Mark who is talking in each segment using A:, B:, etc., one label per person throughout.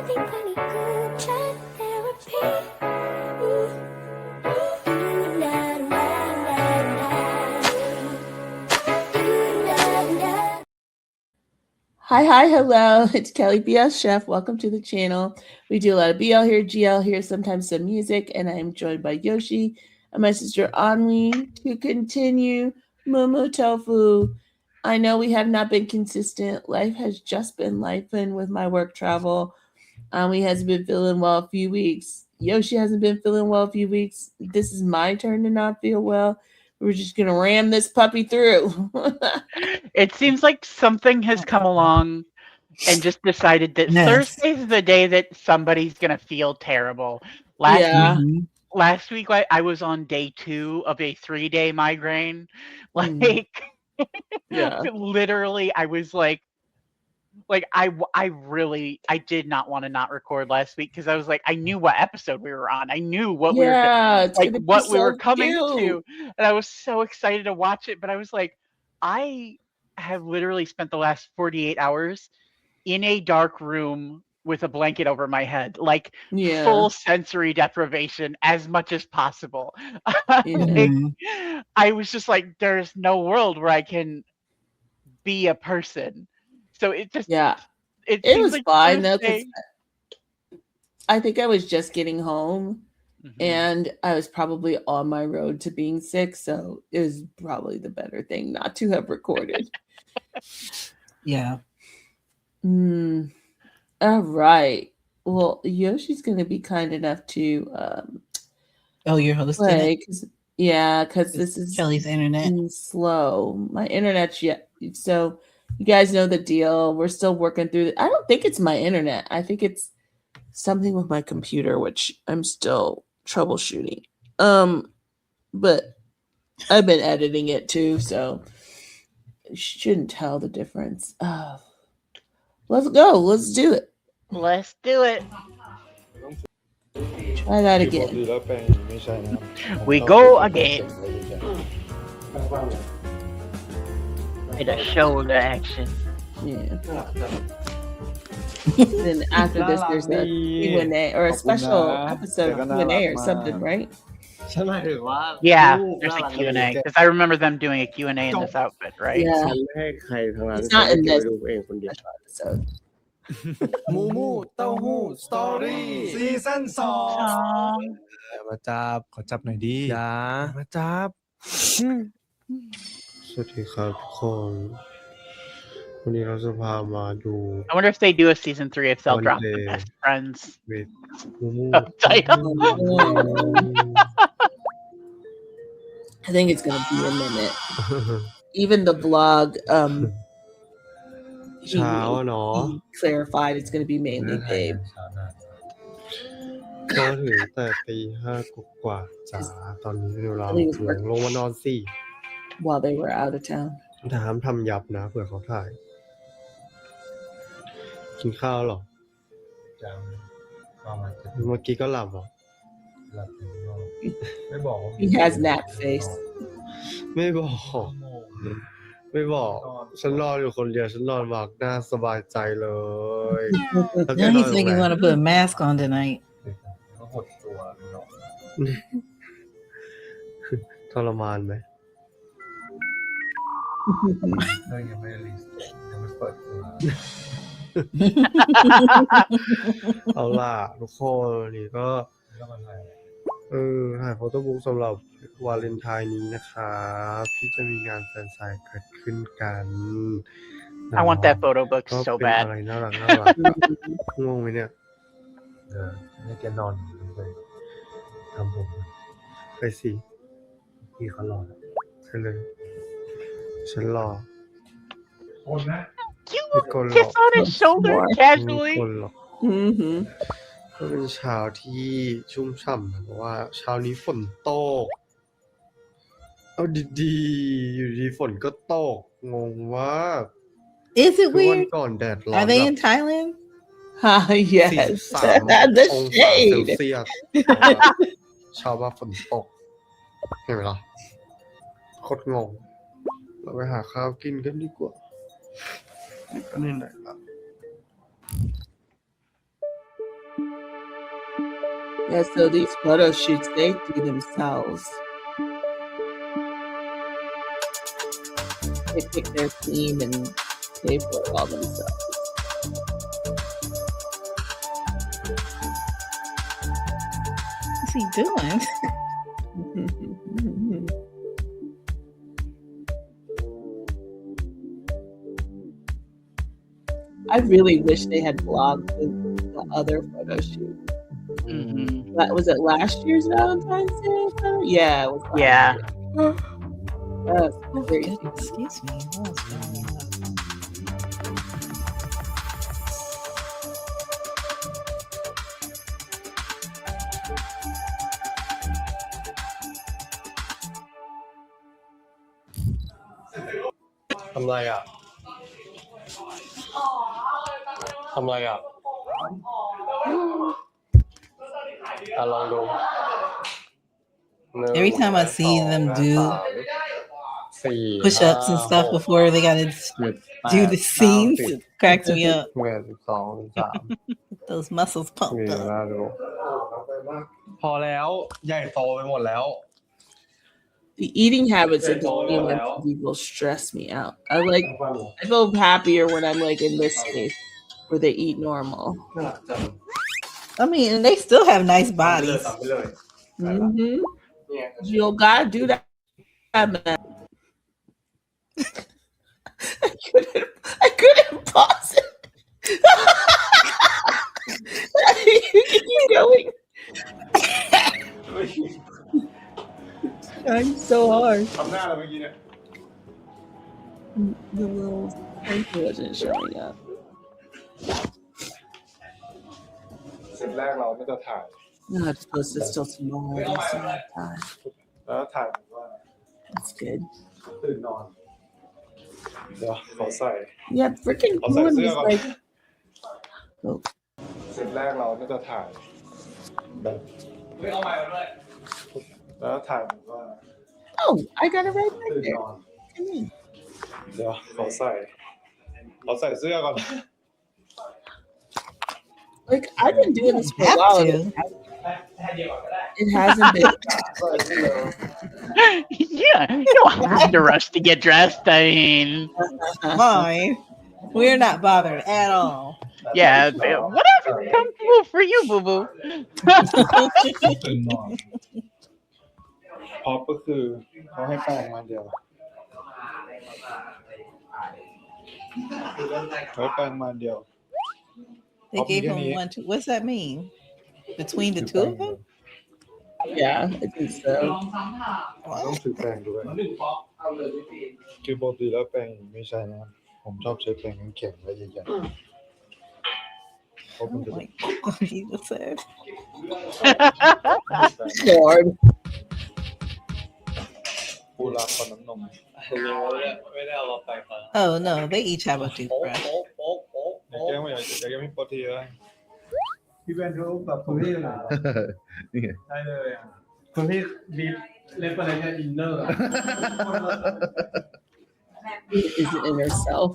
A: Hi, hello. It's Kelly BL Chef. Welcome to the channel. We do a lot of BL here, GL here, sometimes some music, and I am joined by Yoshi and my sister Anwi to continue MUMU-TOFU. I know we have not been consistent. Life has just been lifing with my work travel. Anwi hasn't been feeling well a few weeks. Yoshi hasn't been feeling well a few weeks. This is my turn to not feel well. We're just going to ram this puppy through.
B: It seems like something has come along and just decided that Thursday is the day that somebody's going to feel terrible. Last week, I was on day 2 of a 3-day migraine. Literally, I was like I did not want to not record last week because I was like, I knew what episode we were on. I knew what we were coming to, and I was so excited to watch it. But I was like, I have literally spent the last 48 hours in a dark room with a blanket over my head, full sensory deprivation as much as possible. I was just like, there's no world where I can be a person. So it just it
A: was like fine though, because I think I was just getting home and I was probably on my road to being sick, so it was probably the better thing not to have recorded. All right. Well, Yoshi's going to be kind enough to
C: you're hosting it?
A: Because this is
C: Kelly's internet
A: slow. My internet's so you guys know the deal. We're still working through it. I don't think it's my internet. I think it's something with my computer, which I'm still troubleshooting. But I've been editing it too, so you shouldn't tell the difference. Let's go. Let's do it.
B: Let's do it.
A: Try that again.
B: We go again. It's a shoulder action.
A: Yeah. Then after this, there's a Q&A or a special episode of Q&A or something, right?
B: Yeah, there's a Q&A because I remember them doing a Q&A in this outfit, right?
A: Yeah. It's not in this special episode.
D: MUMU-TOFU Story ซีซั่น 2มาจับขอจับหน่อยดิมาจับสวัสดีครับทุกคนวันนี้เราจะพามาดู
B: I wonder if they do a season 3 if they'll drop the best friends
D: with MUMU
B: title.
A: I think it's gonna be a minute. Even the vlog he clarified it's going to be mainly Babe.
D: ก็ถึงแต่ตี 5 กว่าจ้าตอนนี้เราลงมานอนสิ
A: While they were out of town.
D: ทำยับนะเผื่อเขาถ่ายกินข้าวหรอเมื่อกี้ก็หลับหรอไม่บอก
A: He has nap face.
D: ไม่บอกฉันนอนอยู่คนเดียวฉันนอนหลับน่าสบายใจเลย
C: Now he's thinking you want to put a mask on tonight.
D: ทรมานไหมยังไม่รีสยังไม่เปิดเอาล่ะทุกคนนี่ก็ถ่ายโฟโต้บุ๊กสำหรับวาเลนไทน์นี้นะครับที่จะมีงานแฟนไซน์เกิดขึ้นกัน
B: I want that photo book so bad
D: อะไรน่ารักง่วงไหมเนี่ยนี่แกนอนเลยทำผมไปสิพี่เขารอใช่เลยฉันรอคนนะ
B: Kiss on his shoulder casually
D: ก็เป็นเช้าที่ชุ่มฉ่ำเพราะว่าเช้านี้ฝนตกเอาดีๆอยู่ดีฝนก็ตกงงมาก
C: Is it weird?
D: ก่อนแดดร้อน
C: Are they in Thailand?
A: Yes. The shade.
D: เช้าว่าฝนตกเห็นไหมล่ะโคตรงงเราไปหาข้าวกินกันดีกว่านี่ก็ไหนๆละ
A: Yeah, so these photo shoots, they do themselves. They pick their theme and pay for it all themselves.
C: What's he doing?
A: I really wish they had blogged the other photo shoot. That was it last year's Valentine's Day? Yeah, it was last year. That's crazy.
C: Excuse me. What was going on?
D: ทำไรอ่ะทำไรอ่ะลองดู
C: Every time I see them do push-ups and stuff before they gotta do the scenes, it cracks me up.
D: 12
C: Those muscles pumped
D: 13
C: up.
D: น่าดูพอแล้วใหญ่โตไปหมดแล้ว
A: The eating habits of the TNP people stress me out. I feel happier when I'm like in this space where they eat normal.
C: I mean, and they still have nice bodies.
A: You don't gotta do that, man. I couldn't pause it. You can keep going. Trying so hard.
D: ทำหน้าเราเมื่อกี้เนี่ย
A: The little thing wasn't showing up.
D: เสร็จแรกเราไม่จะถ่าย
A: No, it's supposed to still tomorrow. That's enough time.
D: แล้วถ่ายว่า
A: That's good.
D: ตื่นนอนเดี๋ยวขอใส่
A: Yeah, freaking Gwen was like. Oh.
D: เสร็จแรกเราไม่จะถ่ายแบบแล้วถ่ายว่า
A: Oh, I got it right back
D: ตื่น
A: there.
D: นอน
A: Come in.
D: เดี๋ยวขอใส่เสื้อก่อน
A: Like I've been doing this for a
C: Have
A: while.
C: to.
A: It hasn't been.
B: Yeah, you don't have to rush to get dressed. I mean,
C: Fine. We're not bothered at all.
B: yeah, whatever's comfortable for you, boo boo.
D: ตื่นนอนพอก็คือเขาให้แป้งมาเดียวเขาให้แป้งมาเดียว
C: They gave him one. What's that mean? Between the two of them?
A: Yeah, I think so.
D: ต้องซื้อแป้งด้วยคือปกติแล้วแป้งไม่ใช่นะผมชอบใช้แป้งแข็งๆและใหญ่ๆเพราะมันจะ
C: Like what he just said.
A: Lord.
D: ปูรักคนน้ำนมไม่ได้เอาเราไปค่ะ
C: Oh no, they each have a toothbrush.
D: ในแก้วไม่อยากมีโปรตีนเลยพี่แบนเขาแบบคุณพี่เหรอได้เลยอ่ะคุณพี่บีบเล็บอะไรกันอินเนอร์
A: Isn't in herself.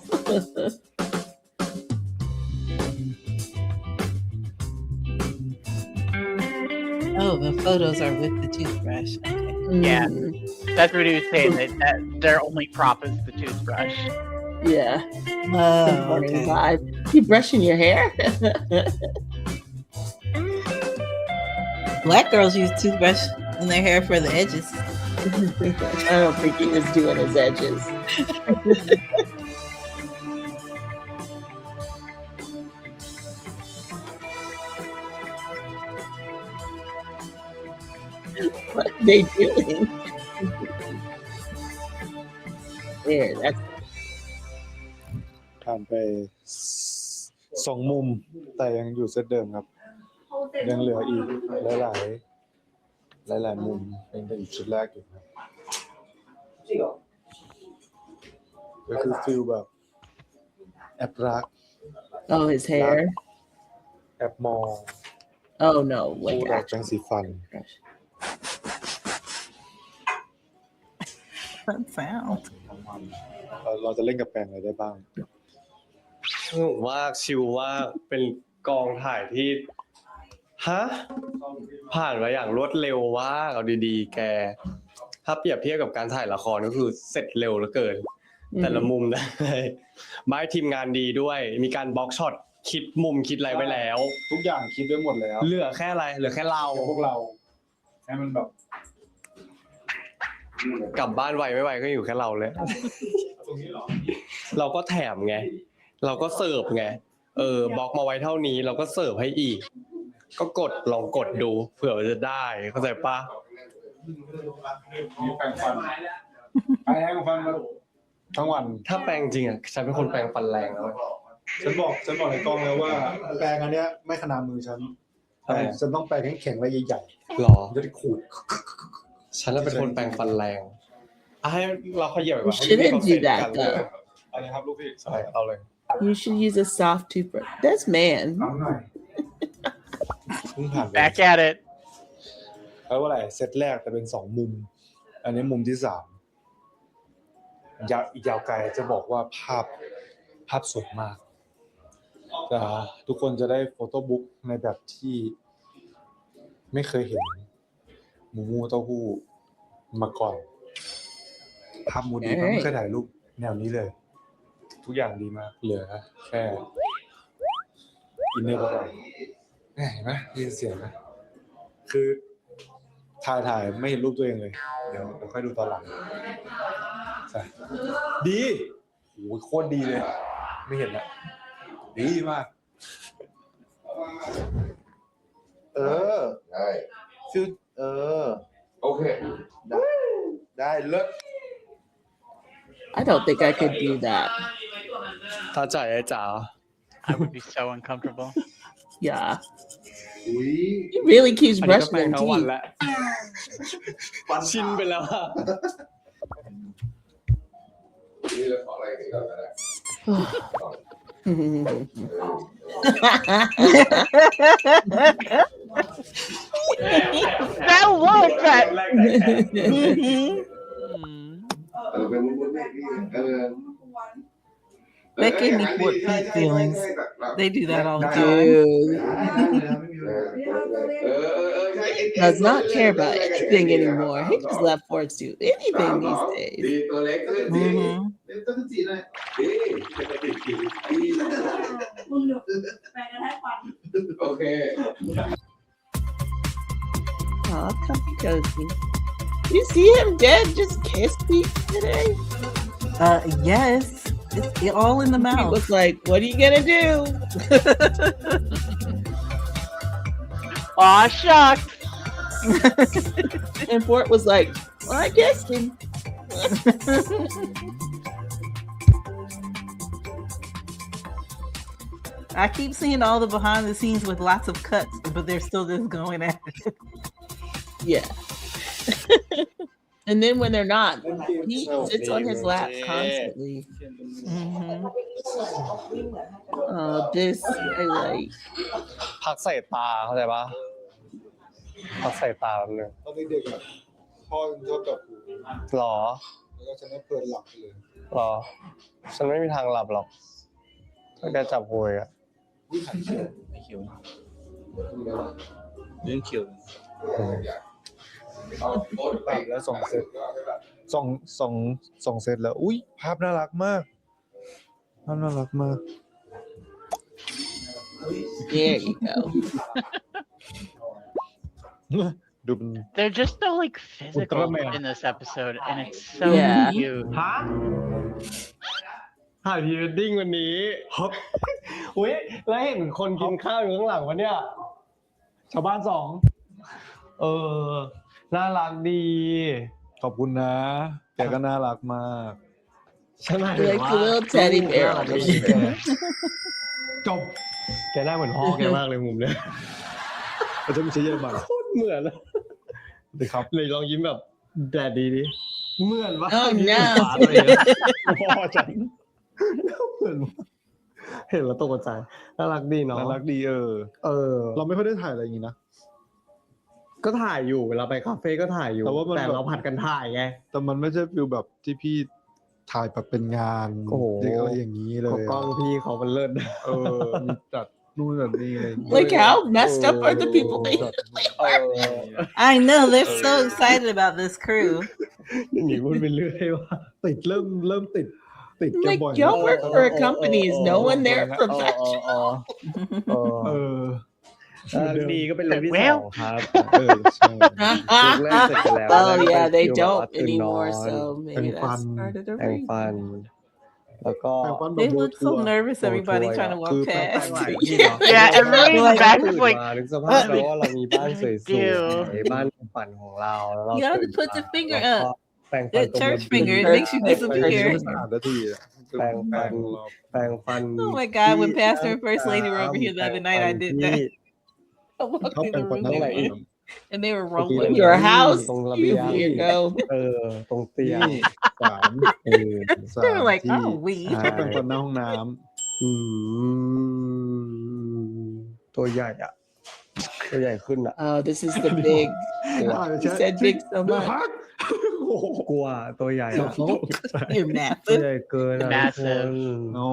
C: Oh, the photos are with the toothbrush. Okay.
B: Yeah, that's what he was saying. That their only prop is the toothbrush.
A: Yeah.
C: Oh, okay.
A: Vibe. You brushing your hair?
C: Black girls use toothbrush in their hair for the edges.
A: I don't think he was doing his edges. What are they doing? There, that's
D: ผ่านไป2 มุมแต่ยังอยู่เซตเดิมครับยังเหลืออีกหลายมุมยังเป็นชุดแรกอยู่ครับก็คือฟิลแบบแอบรัก
A: oh his hair.
D: แอบมอง
A: Oh no,
D: คู่
A: like
D: รัก
A: that.
D: แปรงสีฟัน
C: Fun sound.
D: เราจะเล่นกับแปรงอะไรได้บ้าง
E: ผมว่าชิลว่าเป็นกองถ่ายที่ ฮะผ่านมาอย่างรวดเร็วว่าเอาดีๆแกถ้าเปรียบเทียบกับการถ่ายละครก็คือเสร็จเร็วเหลือเกินแต่ละมุมนะไม่ทีมงานดีด้วยมีการบล็อกช็อตคิดมุมคิดอะไรไว้แล้ว
F: ทุกอย่างคิดไว้หมดแล้ว
E: เหลือแค่อะไรเหลือแค่เรา
F: พวกเราให้มันแบบ
E: กลับบ้านไวไม่ไวก็อยู่แค่เราเลยเราก็แถมไงเราก็เสิร์ฟไงบล็อกมาไว้เท่านี้เราก็เสิร์ฟให้อีกก็ลองกดดูเผื่อจะได้เข้าใจปะ
F: มีแปรงฟันแปรงฟันมาทั้งวัน
E: ถ้าแปรงจริงอ่ะฉันเป็นคนแปรงฟันแรงแล้ว
F: ฉันบอกในกล้องแล้วว่าแปรงอันเนี้ยไม่ขนาดมือฉันต้องแปรงแข็งๆและใหญ่
E: ๆหรอ
F: จะได้ขูด
E: ฉันเป็นคนแปรงฟันแรงให้เราขยับไปว่า
A: shouldn't do that though
F: อะไรครับลูกพี่
E: ใช่เอาเลย
A: You should use a soft toothbrush. That's man.
B: Back at it.
F: แล้วว่าอะไรเซตแรกแต่เป็น2มุมอันนี้มุมที่3ยาวไกลจะบอกว่าภาพสวยมากแต่ทุกคนจะได้โฟโต้บุ๊กในแบบที่ไม่เคยเห็นมูมูเต้าหู้มาก่อนภาพมูดีไม่เคยถ่ายรูปแนวนี้เลยทุกอย่างดีมากเหลือแค่อินเนอร์เข้าไปเห็นไหมได้ยินเสียงไหมคือถ่ายไม่เห็นรูปตัวเองเลยเดี๋ยวค่อยดูตอนหลังใช่ดีโอ้โหโคตรดีเลยไม่เห็นละดีมากได้ฟิลโอเคได้เลิศ
A: I don't think I could do that.
E: ถ้าจ่ายไอ้จ๋า
B: I would be so uncomfortable.
A: Yeah. He really keeps
E: อันนี้ก็
A: brushing
E: แปรง
A: them
E: ทั้งวัน
A: teeth.
E: แล้วชินไปแล้วอะ
F: นี่เราขออะไรกันก่อนก็ได้
B: That was that.
C: That gave me Fort Peak feelings. They do that all the time.
A: Dude. Does not care about anything anymore. He just let Forts do anything these days.
F: Okay.
A: Oh, comfy cozy. You see him dead? Just kissed me today?
C: Yes. It's all in the mouth.
A: He was like, what are you gonna do?
B: Aw, shucks.
A: And Fort was like, well, I guessed him.
C: I keep seeing all the behind the scenes with lots of cuts, but they're still just going at it.
A: Yeah. And then when they're not, he sits on his lap constantly. Oh, this I like.
E: พักใส่ตาเข้าใจปะพักใส่ตาแบบนึง
F: ตอนเด็กๆพ่อชอบจับหู
E: หรอ
F: แล้วก็ฉันให้เพลินหลับไปเลย
E: หรอฉันไม่มีทางหลับหรอกถ้าแกจับหูอ่ะ
F: ไม่คิวเรื่องคิวปรับแล้ว2เซต2เซตแล้วอุ้ยภาพน่ารักมากภาพน่ารักมาก
A: There you go.
B: They're just so like physical in this episode, and it's so cute.
E: ถ่ายพรีเวดดิ้งวันนี้อุ้ยแล้วเห็นคนกินข้าวอยู่ข้างหลังวะเนี่ยชาวบ้าน2น่ารักดี
F: ขอบคุณนะแกก็น่ารักมาก
E: ใช่ไหม
A: Like a little teddy bear.
E: จบแกได้เหมือนพ่อแกมากเลยมุมเนี้ย
F: เขาจะไม่ใช่เยอรมัน
E: โคตรเหมือนเลย
F: ครับ
E: เลยลองยิ้มแบบแดดดีดิเหมือนว่า
A: Oh no.
E: พ่อฉันเหมือนเห็นแล้วตกใจน่ารักดีเนาะ
F: น่ารักดีเราไม่ค่อยได้ถ่ายอะไรอย่างนี้นะ
E: ก็ถ่ายอยู่เวลาไปคาเฟ่ก็ถ่ายอยู่แต่เราผัดกันถ่ายไง
F: แต่มันไม่ใช่ฟิลแบบที่พี่ถ่ายแบบเป็นงานอะไรอย่างนี้เลย
E: กล้องพี่เขามันเลิศ
F: มีจัด นู่นแบบนี้เลย
A: Like how messed up are the people they
E: เออ
C: I know they're so excited about this crew.
E: อย่างนี้พูดไปเรื่อยว่า
F: ติดเริ่มติดแก
A: like
F: บ่อย
A: y'all work for a company. Is no one there
E: อ๋อ
A: professional?
F: เออ
E: ดีก็เป็นเรื่องที่สองครับ
F: ใช่
E: เล่นเสร็จไปแล้ว
A: Oh yeah, they
E: ฟิลแบบว่า
A: don't
E: ตื่นนอน
A: anymore. So maybe
F: And
A: that's
F: fun.
A: part of the
E: แปรง
A: reason.
E: ฟัน แล้วก็
C: They look so nervous. Everybody trying to walk
F: คือ
C: past.
E: หลายที่เนาะ
B: Yeah, everybody's
C: Like,
B: back
E: ตื่
B: is
E: น
B: like,
E: มานึกสภาพแล้วว่าเรามีบ้านสวยๆบ้านฝันของเราแล้วเรา
C: You have to
E: ตื่น
C: put the
E: มา
C: finger
E: แล้วก็
C: up.
E: แปรงฟัน
C: The
E: ตรง
C: church
E: ระเบียง
C: finger. It makes you
F: ไป
C: disappear.
F: 3 นาทีอะ
E: แปรงฟันแปรงฟัน
C: Oh my God! When Pastor and First Lady were over here the other night, I did that. I walked
F: ชอบ
C: in
F: แปรง
C: the
F: ฟัน
C: room
F: ทั้งหลาย
C: they were in, and they were
E: ตรง
C: rolling.
A: Your house,
E: ตรงระ
A: you
E: เบียง
A: weirdo.
E: ตรงเตียง
F: นี่3
C: They were like,
F: ที่
C: "Oh, we."
F: ชอบแปรงฟันหน้าห้องน้
E: อืมตัวใหญ่อะตัวใหญ่ขึ้นอะ
A: Oh, this is the big.
F: ำ
A: He said big so much.
E: กลัวตัวใหญ่อะ
C: You're
E: ตัว
C: massive.
E: ใหญ่เกินอะ
B: Massive
F: โอ้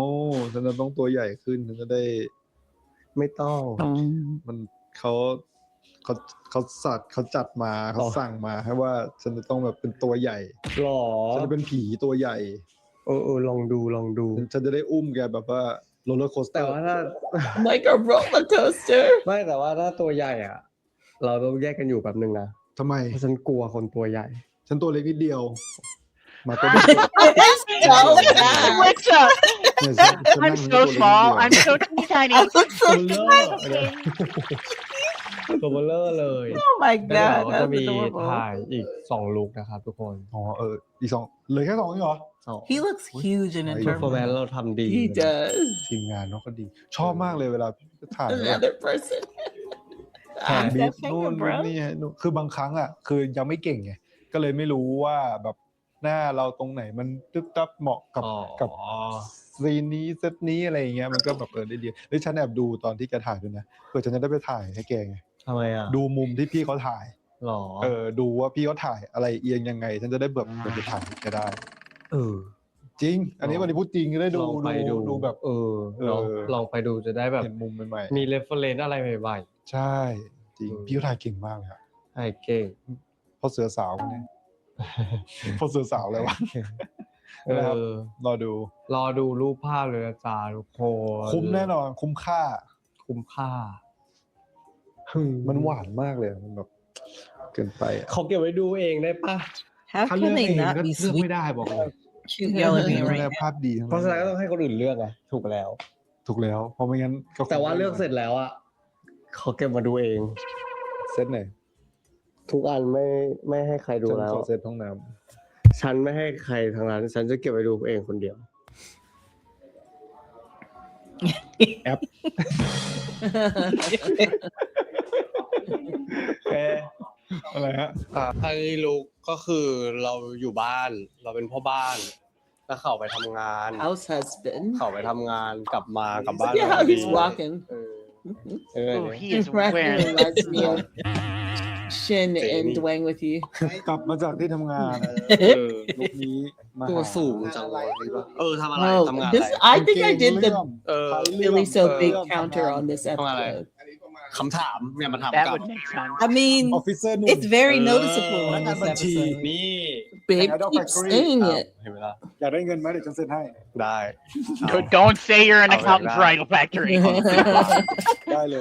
F: ฉันจะต้องตัวใหญ่ขึ้นฉันจะได้
E: ไม่ต้อง
F: มันเขาจัดมาเขาสั่งมาให้ว่าฉันจะต้องแบบเป็นตัวใหญ่
E: หรอ
F: ฉันจะเป็นผีตัวใหญ่
E: ลองดู
F: ฉันจะได้อุ้มแกแบบว่าโรลเลอร์โคสเตอ
E: แต่
F: ร์
E: ว่าถ้า
A: Like a roller coaster.
E: ไม่แต่ว่าถ้าตัวใหญ่อะเราต้องแยกกันอยู่แบบนึงนะ
F: ทำไม
E: เพราะฉันกลัวคนตัวใหญ่
F: ฉันตัวเล็กนิดเดียว มาตัวเล็ก
A: So bad.
B: what's up?
F: เนี่ยฉัน
B: I'm
F: นั่ง
B: so
F: ตัวเล็กนิด
B: small.
F: เดียว
B: I'm so teeny tiny.
C: I look so
E: ตัวเบลเลอร์เลย
C: Oh my
E: แล้ว
C: God,
E: เดี๋ยวจะ
C: that's
E: มี
C: adorable.
E: ถ่ายอีก2ลุคนะครับทุกคน
F: อ๋ออีก2เหลือแค่2เองเหรอ
C: He looks huge in
E: เพอร์ฟอร์แมน
C: interval.
E: ซ์เราทำดี
A: He does.
F: ทีมงานเนาะก็ดี ชอบมากเลยเวลาถ่ายแบบ
A: Another person.
E: ถ่าย
F: บี
C: that
F: บนู่น
C: finger, bro.
F: นี่ฮะนู่นคือบางครั้งอ่ะคือยังไม่เก่งไงก็เลยไม่รู้ว่าแบบหน้าเราตรงไหนมันตึ๊บตับเหมาะกับซีนนี้เซตนี้อะไรอย่างเงี้ยมันก็แบบได้ดีแล้วฉันแอบดูตอนที่แกถ่ายด้วยนะเพื่อฉันจะได้ไปถ่ายให้แกไง
E: ทำไมอ่ะ
F: ดูมุมที่พี่เขาถ่าย
E: หรอ
F: ดูว่าพี่เขาถ่ายอะไรเอียงยังไง ฉันจะได้แบบไปถ่ายให้แกได้ จริง อันนี้วันนี้พูดจริงจะได้ดู
E: ลองไปดู
F: แบบ
E: ลองไปดูจะได้แบบ
F: เห็นมุมใหม่
E: มีเรฟเฟอเรนซ์อะไรใหม่
F: ๆใช่จริงพี่เขาถ่ายเก่งมากเลยครับ
E: ๆให้เก่ง
F: พ่อเสือสาวคนนี้ พ่อเสือสาวเลยวะ
E: เอ
F: นะครับ
E: อ
F: รอดู
E: รูปภาพเลยนะจ๊ะทุกคน
F: คุ้มแน่นอนคุ้มค่า
E: คุ้มค่า
F: มันหวานมากเลยมันแบบเกินไปอะ
E: เขาเก็บไว้ดูเองได้ปะ
C: How
F: ถ้าเลื
C: can
F: อกเอ
C: they
F: ง
C: not
F: ก็
C: be
F: เลือก
C: sweet?
F: ไม่ได้บอกเลย
C: She's yelling at me
F: เลื
C: right
F: อก
C: now.
F: ภาพดีทั้ง
E: เพราะฉะ
F: นั้
E: นั้น
F: น
E: ก็ต้องให้คนอื่นเลือกไงถูกแล้ว
F: ถูกแล้วเพราะไม่งั้นก็
E: แต่ว่าเลือกเสร็จแล้วอ่ะเขาเก็บมาดูเอง
F: เซตไหน
E: ทุกอันไม่ให้ใครดู
F: ฉัน
E: แล้ว
F: ขอเซตห้องน้
E: ฉันไม่ให้ใครทางนั้นฉันจะเก็บไว้ดูเองคนเดียว
F: ำแอป อะไรฮะ
E: ไอ้ลูกก็คือเราอยู่บ้านเราเป็นพ่อบ้านแล้วเขาไปทำงาน
A: House husband.
E: เขาไปทำงานกลับบ้าน
A: Look at how he's walking.
B: Oh, he is
A: Right,
B: wearing.
A: reminds me of Shin and Dwayne with you.
F: กลับมาจากที่ทำงานลูกนี้มา
E: ตัว
F: หา
E: สูงจังเลยทำอะไร
A: Oh,
E: ทำงานอะไร
A: this I think I did the
E: เรื่อง
A: really so big counter on this
E: Come on,
A: episode.
E: คำถามเนี่ยมาถาม
B: That
E: กลับ
B: would make sense.
C: I mean,
F: ออฟฟิเซอร์นุ่ม
C: it's very noticeable in
F: งาน
C: this
F: บัญชี
C: episode.
E: นี่
A: Babe
F: Shadow
A: keeps
F: Factory.
A: saying
E: อ้าว
A: it.
E: เห็นไหมล่ะ
F: อยากได้เงินไหมเดี๋ยวฉันเซ็นให้
E: ได้
B: Don't say you're an
E: Oh,
B: accountant's
E: yeah.
B: bridal factory.
F: ได้เลย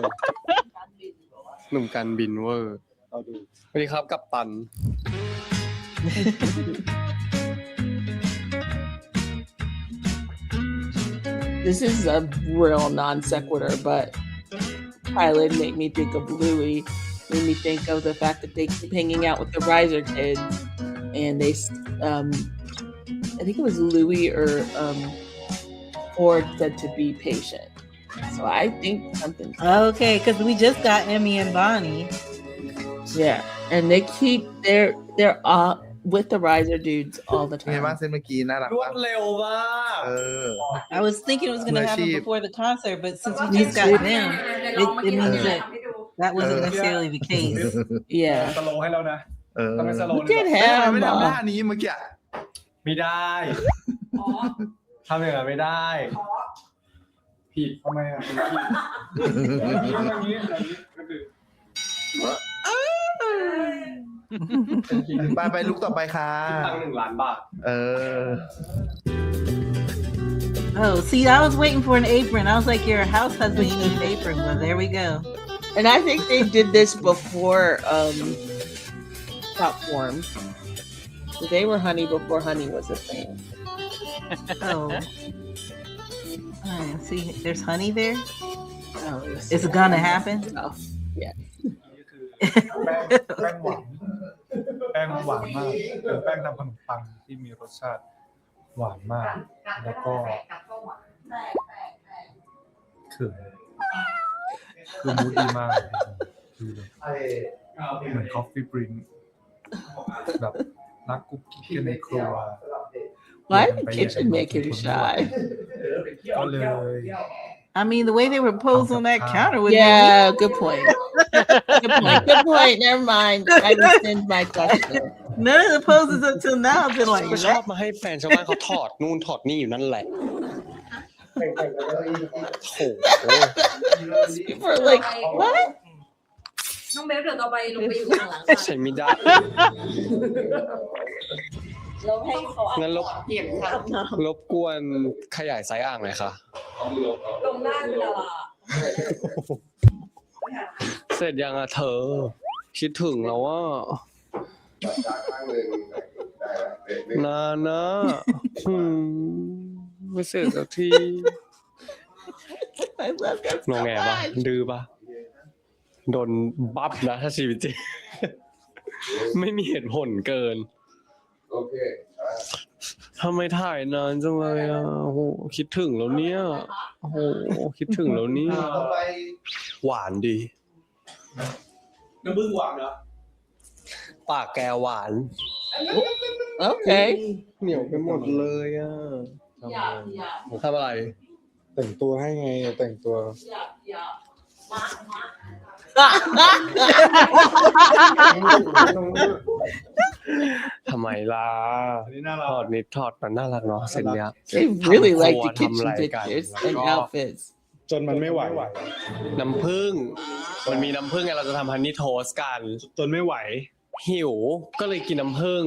E: หนุ่มกันบินเวอร์
F: เอาดู
E: สวัสดีครับกัปตัน
A: This is a real non sequitur, but Pilot made me think of Louis. Made me think of the fact that they keep hanging out with the Riser kids, and they, I think it was Louis or Ford said to be patient. So I think something.
C: Okay, because we just got Emmy and Bonnie.
A: Yeah, and they keep they're with the Riser dudes all the
G: ไงบ้าง
A: time.
G: เส้นเมื่อกี้น่ารัก
E: รว
G: มา
E: ด
G: ก
E: เร็วมาก
C: I was thinking it was going to happen
G: Cheap.
C: before the concert, but since we
A: Me
C: just got
A: too.
C: them, it means that wasn't necessarily the case.
A: Yeah.
F: สโลว์ให้แล้วนะ ต้องไปสโลว์
A: Look at
G: ไม่ได้
A: him.
G: ไม่ได้ท่านี้เมื่อกี้
E: ไม่ได้ทำอย่างนั้นไม่ได้
F: พ ผิดทำไมอ่ะผิดอย่างนี้ก็คือ
D: ไปลุกต่อไปค่ะ
E: ตังค์1 ล้านบาท
C: Oh, see, I was waiting for an apron. I was like, you're a house husband, you need an apron. Well, there we go.
A: And I think they did this before Top Form. So they were honey before honey was a thing.
C: Oh. See, there's honey there. Oh, it's gonna happen.
A: Oh, yeah.
F: แป้งหวานแป้งหวานมากเป็นแป้งทำขนมปังที่มีรสชาติหวานมากแล้วก็คือมูดดีมากคือเหมือน coffee drink แบบนักกุ๊กกิ๊กกันในครัว
A: Why did the kitchen make him shy?
F: ก็เลย
C: I mean, the way they were posed on that counter was
A: good point. Good point. Never mind. I rescind my question.
C: None of the poses until now have been like
E: ก็ชอบมาให้แฟนชาวบ้านเขาถอดนู่นถอดนี่อยู่นั่นแหละโห
A: People are like, what?
G: น้องเบฟเดี๋ยวต่อไปลงไปอยู่ข้างหลัง
E: ใช้ไม่ได้
G: เราให้เขาเอา
E: งั้น
G: เก็บค่ะ
E: รบกวนขยายไซส์อ่างหน่อยค่ะ
G: ลงได้เวลา
E: เสร็จยังอะเธอคิดถึงแล้วว่านานะไม่เสร็จสักที
A: I love that
E: ง
A: so
E: อแงปะ
A: much.
E: ดื้อปะโดนบัฟนะถ้าชีวิตจริง ไม่มีเหตุผลเกินทำไมถ่ายนานจังเลยอ่ะโอ้โหคิดถึงแล้วเนี่ยโอ้โหคิดถึงแล้วเนี่ยหวานดีน้ำผึ้งหวานเหรอปากแกหวาน
A: Okay.
E: เหนียวไปหมดเลยอ่ะทำอะไร
F: แต่งตัวให้ไงแต่งตัว
E: ทำไมล่ะถอดนิดถอดมันน่ารักเนาะเส้นเนี้ย
A: They really like the kitchen pictures and outfits.
F: จนมันไม่ไหว
E: น้ำผึ้งมันมีน้ำผึ้งไงเราจะทำฮันนี่โทสต์กัน
F: จนไม่ไหว
E: หิวก็เลยกินน้ำผึ้ง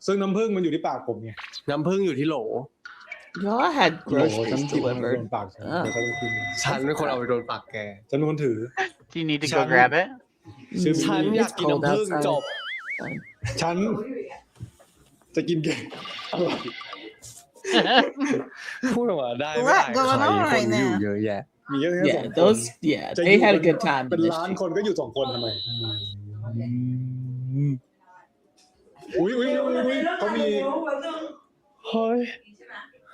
F: ซึ่งน้ำผึ้งมันอยู่ที่ปากผมไง
E: น้ำผึ้งอยู่ที่โหล
A: Y'all had
F: โอ้โหฉัน
A: groceries
F: ถือมันโด
A: delivered.
F: นปากฉันเดี๋ยวเขาจะกิน
E: ฉันเป็นคนเอาไปโดนปากแก
F: ฉันเป็นคนถือ
B: Do you need to go grab it?
E: ฉันอยากกินน้ำผึ้งจบ
F: ฉันจะกินแกงอะไร
E: พูดออกมาได้ไม่ได้ใครคนอยู่เยอะแยะ
F: มีแค่
A: Yeah, those. Yeah, they had a good time.
F: เป็น
A: in this
F: ล้าน
A: shoot.
F: คนก็อยู่2 คนทำไมอุ้ยเขามี
E: เฮ้ย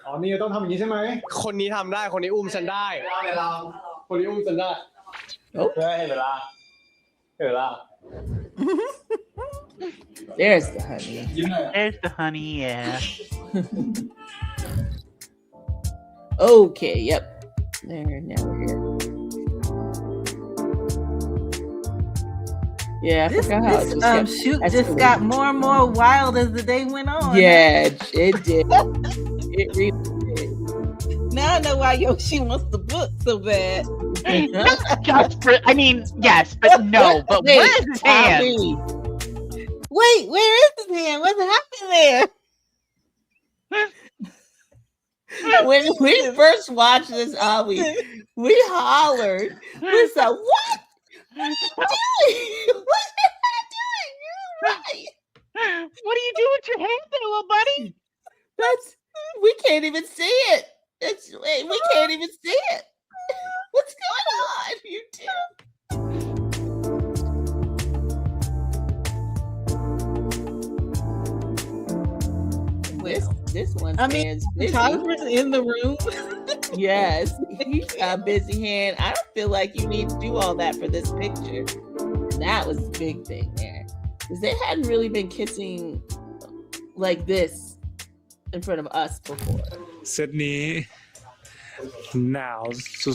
F: อ๋อนี่ต้องทำอย่างนี้ใช่ไหม
E: คนนี้ทำได้คนนี้อุ้มฉันได้คนนี้อุ้มฉันได้ ได้เวลา
A: There's the honey.
B: There's the honey, yeah.
A: Okay, yep. There, now we're here. Yeah, I forgot how it
C: This
A: just kept
C: shoot just
A: escalating.
C: got more and more wild as the day went on.
A: Yeah, it did. It really did.
C: Now I know why Yoshi wants the book so bad.
B: Just for, I mean, yes, but no. But
A: Wait,
B: where's his hand?
A: Tommy.
C: Wait, where is his hand? What's happening there?
A: When we first watched this, we hollered. We said, "What? What are you doing? You're right."
B: What do you do with your hand there, little buddy?
A: We can't even see it. We can't even see it. What's going on? You two. This one.
C: I mean,
A: busy.
C: photographer's in the room.
A: Yes, he's got a busy hand. I don't feel like you need to do all that for this picture. That was the big thing there, because they hadn't really been kissing like this in front of us before.
F: เซตนี้หนาว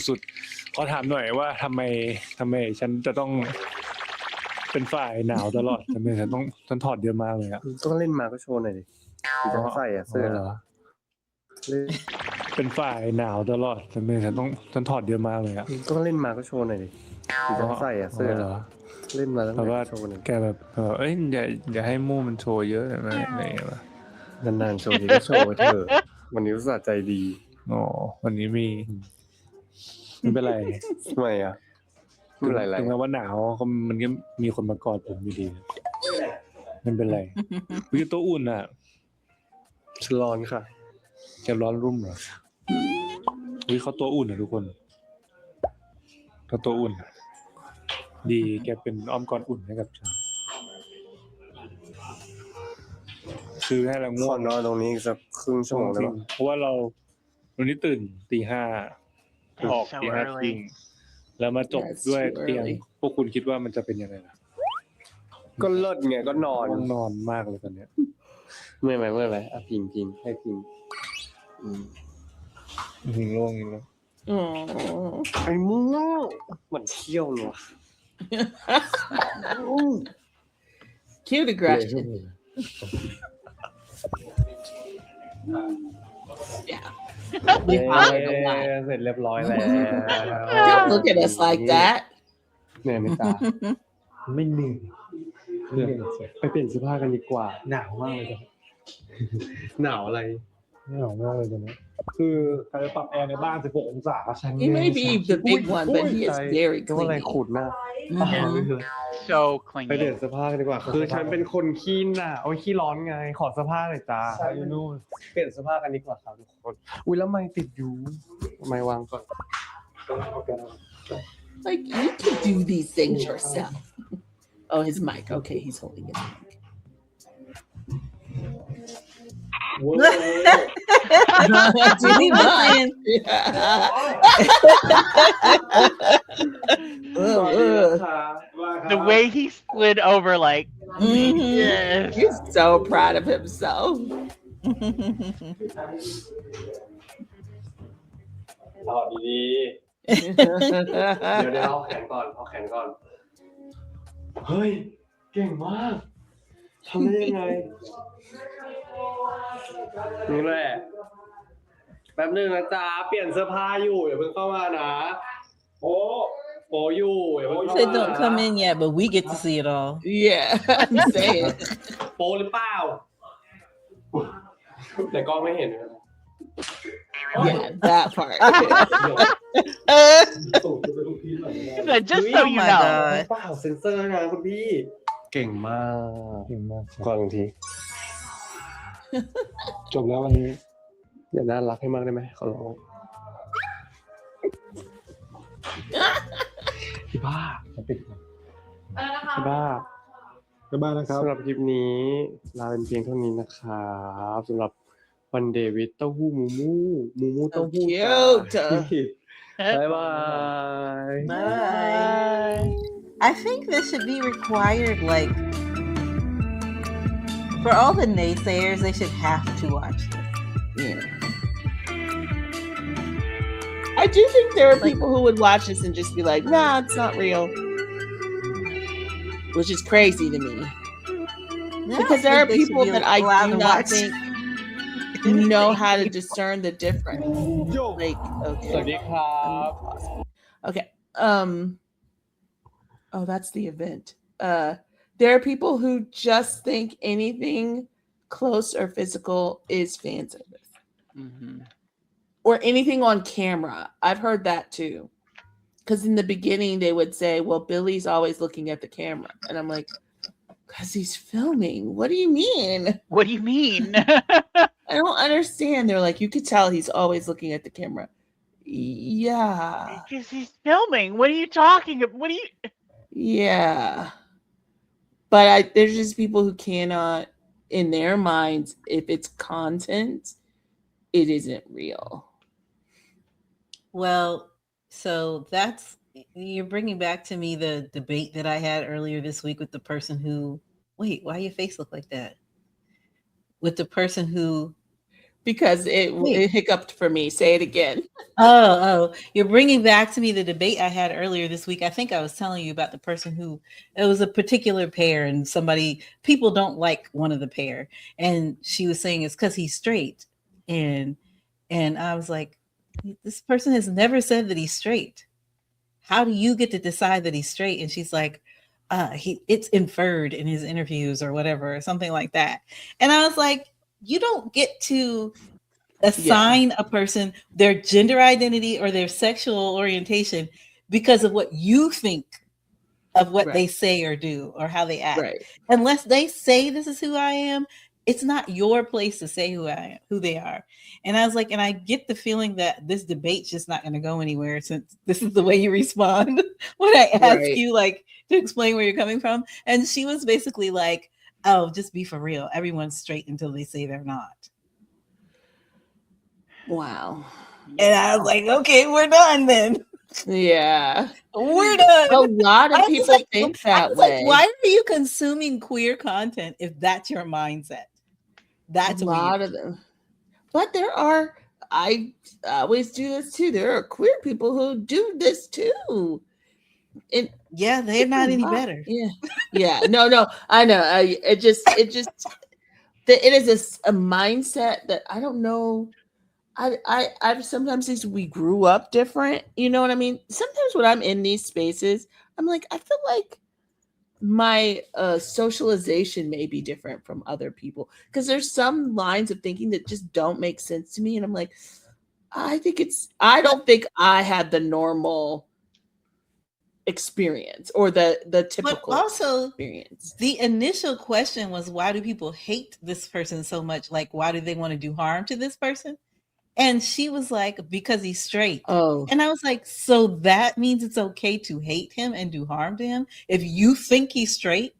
F: สุดๆขอถามหน่อยว่าทำไมฉันจะต้องเป็นฝ่ายหนาวตลอดทำไมฉันถอดเยอะมากเลยอะ
E: ต้องเล่นมาก็โชว์หน่อยดิจะใส่อะเสื้อเหรอ
F: เป็นฝ่ายหนาวตลอดแต่ไม่ฉันถอดเยอะมากเลยอ่ะ
E: ต้องเล่นมาก็โชว์หน่อยดิจะใส่เสื้อ
F: เหรอ
E: เล่นมาแล้ว
F: เพราะว่า
E: โชว์หน่อย
F: แกแบบเอ้ยอย่าให้มู่มันโชว์เยอะอะไรอย่างเงี้ย
E: นานๆโชว์ทีก็โชว์เถอะวันนี้อุตส่าห์ใจดี
F: อ๋อวันนี้มีไม่เป็นไร
E: ทำไมอ่ะไม่เป็นไร
F: ถึงแม้ว่าหนาวมันก็มีคนมากอดผมอยู่ดีไม่เป็นไรวิวตัวอุ่นอ่ะ
E: ร้อนค่ะ
F: แกร้อนรุ่มเหรอวิเขาตัวอุ่นอ่ะทุกคนเขาตัวอุ่นดีแกเป็นอ้อมกอดอุ่นให้กับฉันคือให้เรา
E: ข
F: ง่ว
E: อง นอนตรงนี้อีกสักครึ่งชั่วโมงได้ปะ
F: เพราะว่าเราวันนี้ตื่นตี 5ออกตี 5 จริงแล้วมาจบด้วยเตียงพวกคุณคิดว่ามันจะเป็นยังไงล่ะ
E: ก็เลิศไงก็นอน
F: นอนมากเลยตอนเนี้ย
E: เมื่อยไหมอ่ะพิงให้พิง
F: หิงโล่งนี่แล้ว
A: Oh.
E: ไอ้มึงเหมือนเที่ยวเนาะ
A: Cute aggression. Yeah. We hollered a lot.
E: เสร็จเรียบร้อยแล้ว
A: Don't look at us like that.
E: เหนื่อยไหมตา
D: ไม่เหนื่อย
E: ไปเปลี่ยนเสื้อผ้ากันดีกว่า
D: หนาวมากเลยจ้ะ
E: หนาวอะไร
F: หนาวมากเลยตอนนี้คือใครจะปรับแอร์ในบ้าน16 องศา
A: He may be the big one, but he is very
E: ก็ว่าอะไร
A: clingy.
E: ขูดหน้า
B: So
E: ไปเปลี่ย
B: clingy.
E: นเสื้อผ้ากันดีกว่า คือฉันเป็นคนขี้หนาวขี้ร้อนไง ขอเสื้อผ้าหน่อยจ้าอยู่นู่นเปลี่ยนเสื้อผ้ากันดีกว่าครับทุกคน อุ้ยแล้วไมค์ติดอยู่ไมค์วางก่อน
A: Like, you can do these things yourself. Oh, his mic. Okay, he's holding his mic. Did he mind?
B: The way he slid over, like,
A: Mhm. He's so proud of himself.
E: ถอดดีๆ เดี๋ยวเอาแขนก่อน เฮ้ย เก่งมาก ทำได้ยังไง นี่แหละ แป๊บนึงนะจ๊ะ เปลี่ยนเสื้อผ้าอยู่อย่าเพิ่งเข้ามานะโอ้อยู่อย่าเพิ่ง
C: You
E: เข้า
C: said
E: มา
C: don't come in yet, but we get to see it all.
A: Yeah, I'm saying.
E: โปหรือเปล่า แต่กล้องไม่เห็นนะ
A: Yeah, that part.
B: just so
C: Oh
B: you
C: my
B: know.
C: God.
E: เปล่าเซ็นเซอร์นะคุณพี่ เก่งมาก
F: เก่งมาก
E: ก่อนที
F: จบแล้ววันนี้
E: อย่าน่ารักให้มากได้ไหมขอร้องพี่บ้า
F: ปิด
E: พี่บ้า
F: บ๊ายบายนะครับ
E: สำหรับคลิปนี้ลาเป็นเพียงเท่านี้นะครับสำหรับวันเดวิดเต้าหู้มูเต้าหู้จ้า
A: Cute.
E: บ๊ายบาย
C: Bye. I think this should be required, like, for all the naysayers, they should have to watch this.
A: Yeah. I do think there are people who would watch this and just be like, nah, it's not real. Which is crazy to me. Because there are people that I do not think know how to discern the difference. Like,
E: สวัสดี
A: okay.
E: ครับ
A: Okay. Oh, that's the event. There are people who just think anything close or physical is fan service.
B: Mm-hmm.
A: Or anything on camera. I've heard that too. Because in the beginning, they would say, well, Billy's always looking at the camera. And I'm like, because he's filming. What do you mean?
B: What do you mean?
A: I don't understand. They're like, you could tell he's always looking at the camera. Yeah.
B: Because he's filming. What are you talking about? What do you...
A: Yeah. But there's just people who cannot, in their minds, if it's content, it isn't real.
C: Well, so you're bringing back to me the debate that I had earlier this week with the person who, wait, why your face look like that? With the person who,
A: because it hiccuped for me. Say it again.
C: Oh, you're bringing back to me the debate I had earlier this week. I think I was telling you about the person who, it was a particular pair and people don't like one of the pair. And she was saying it's because he's straight. And And I was like, this person has never said that he's straight. How do you get to decide that he's straight? And she's like, it's inferred in his interviews or whatever, or something like that. And I was like, you don't get to assign a person their gender identity or their sexual orientation because of what you think of what they say or do or how they act. Unless they say this is who I am, it's not your place to say who I am, who they are. And I was like, and I get the feeling that this debate's just not going to go anywhere since this is the way you respond when I ask you like to explain where you're coming from. And she was basically like, oh, just be for real. Everyone's straight until they say they're not.
A: Wow.
C: And I was like, okay, we're done then.
A: Yeah.
C: We're done.
A: A lot of people think that way.
C: Like, why are you consuming queer content if that's your mindset? That's
A: a lot of them. But there are, I always do this too. There are queer people who do this too. And
C: yeah, they're not any better.
A: Yeah. Yeah. No, I know. It is a mindset that I don't know. I've sometimes think we grew up different. You know what I mean? Sometimes when I'm in these spaces, I'm like, I feel like my socialization may be different from other people because there's some lines of thinking that just don't make sense to me. And I'm like, I don't think I had the normal experience or the typical
C: but also
A: experience.
C: The initial question was, why do people hate this person so much? Like, why do they want to do harm to this person? And she was like, because he's straight.
A: Oh.
C: And I was like, so that means it's okay to hate him and do harm to him? If you think he's straight,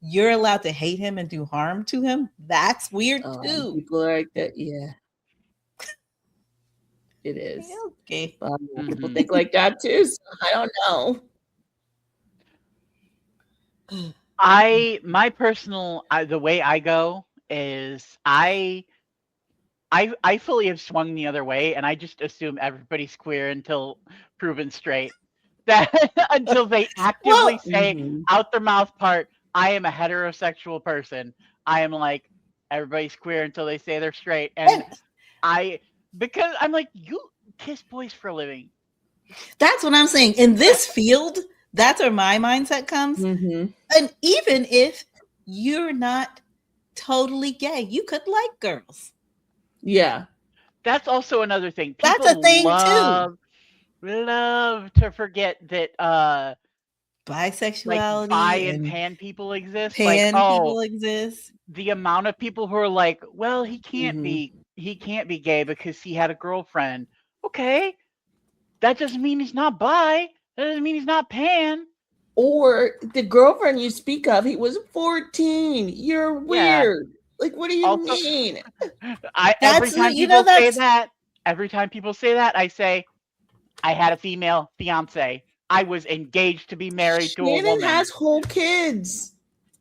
C: you're allowed to hate him and do harm to him? That's weird too.
A: People are like that, yeah. It is.
C: Okay.
A: People think like that too, so I don't know.
B: My personal, the way I go is I fully have swung the other way, and I just assume everybody's queer until proven straight. That until they actively say out their mouth part, I am a heterosexual person. I am like, everybody's queer until they say they're straight. And because I'm like, you kiss boys for a living.
C: That's what I'm saying. In this field, that's where my mindset comes. And even if you're not totally gay, you could like girls.
A: Yeah.
B: That's also another thing.
C: People that's a thing too.
B: Love to forget that
C: bisexuality,
B: like bi and pan people exist.
C: People exist.
B: The amount of people who are like, well, he can't be gay because he had a girlfriend. Okay. That doesn't mean he's not bi. That doesn't mean he's not pan.
A: Or the girlfriend you speak of, he was 14. You're weird. Like, what do you mean?
B: Every time people say that, I say, I had a female fiance. I was engaged to be married to a woman.
A: Shannon has whole kids.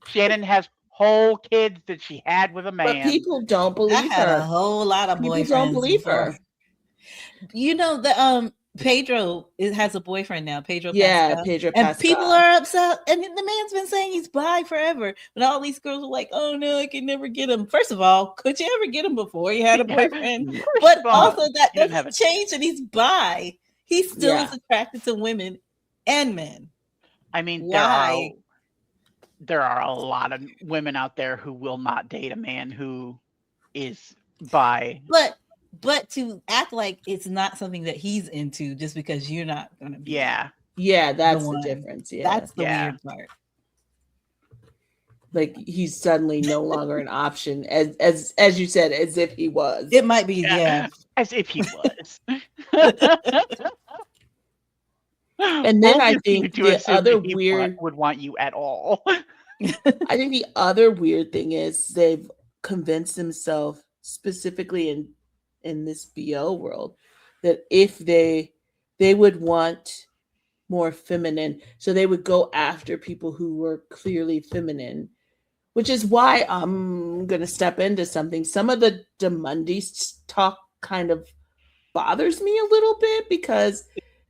B: Shannon has whole kids that she had with a man.
A: But people don't believe her.
C: I had a whole lot of boyfriends.
A: People don't believe her.
C: You know, the Pedro has a boyfriend now. Pedro
A: Pascal.
C: And people are upset. And the man's been saying he's bi forever. But all these girls are like, oh no, I can never get him. First of all, could you ever get him before he had a boyfriend? But also that doesn't change that he's bi. He still is attracted to women and men.
B: I mean, there are a lot of women out there who will not date a man who is bi.
C: But to act like it's not something that he's into just because you're not going to be.
A: Yeah, that's the difference. Yeah,
C: that's the weird part.
A: Like he's suddenly no longer an option, as you said, as if he was.
C: It might be,
B: as if he was.
A: And then I think the other weird
B: would want you at all.
A: I think the other weird thing is they've convinced themselves, specifically in this BL world, that if they would want more feminine, so they would go after people who were clearly feminine, which is why I'm going to step into something. Some of the Demundi talk kind of bothers me a little bit because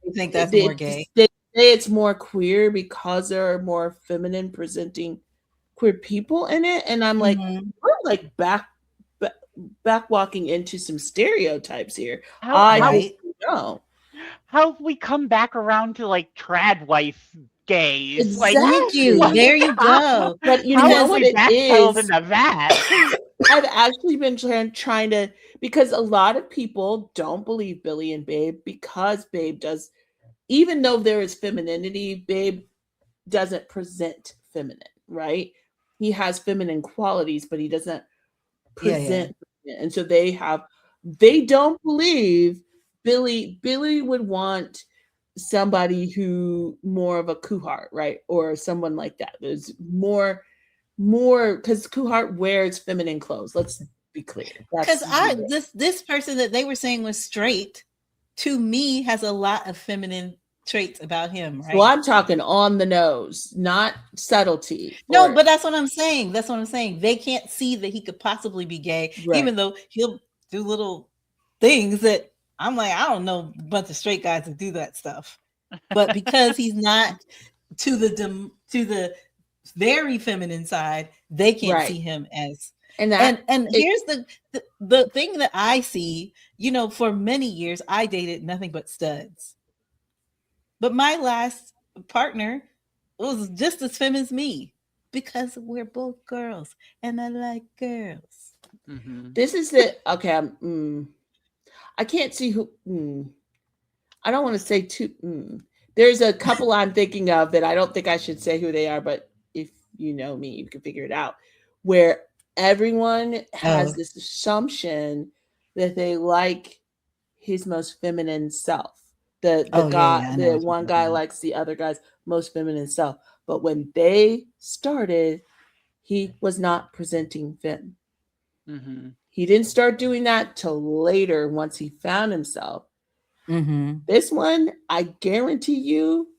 C: you think that's more gay.
A: They say it's more queer because there are more feminine presenting queer people in it, and I'm like, we're like back backwalking into some stereotypes here.
B: How
A: don't know.
B: How have we come back around to like trad wife gays?
A: Exactly.
C: Thank you. There you go.
A: But you
B: How
A: know
B: have
A: what
B: we
A: it
B: backpedaled
A: is?
B: into that?
A: I've actually been trying to, because a lot of people don't believe Billy and Babe, because Babe does, even though there is femininity, Babe doesn't present feminine, right? He has feminine qualities, but he doesn't present. And so they don't believe Billy would want somebody who more of a Kuhart, right? Or someone like that. There's more because Kuhart wears feminine clothes. Let's be clear.
C: Because this person that they were saying was straight, to me, has a lot of feminine traits about him, right?
A: Well, I'm talking on the nose, not subtlety.
C: No, but that's what I'm saying. That's what I'm saying. They can't see that he could possibly be gay,
A: right.
C: even though he'll do little things that I'm like, I don't know a bunch of straight guys that do that stuff. But because he's not to the very feminine side, they can't see him as. And here's the thing that I see, you know, for many years, I dated nothing but studs. But my last partner was just as femme as me because we're both girls and I like girls.
A: Mm-hmm. This is the, okay, I can't see who, I don't want to say too, there's a couple I'm thinking of that I don't think I should say who they are, but if you know me, you can figure it out, where everyone has this assumption that they like his most feminine self. The one guy likes the other guy's most feminine self. But when they started, he was not presenting femme. Mm-hmm. He didn't start doing that till later once he found himself. Mm-hmm. This one, I guarantee you,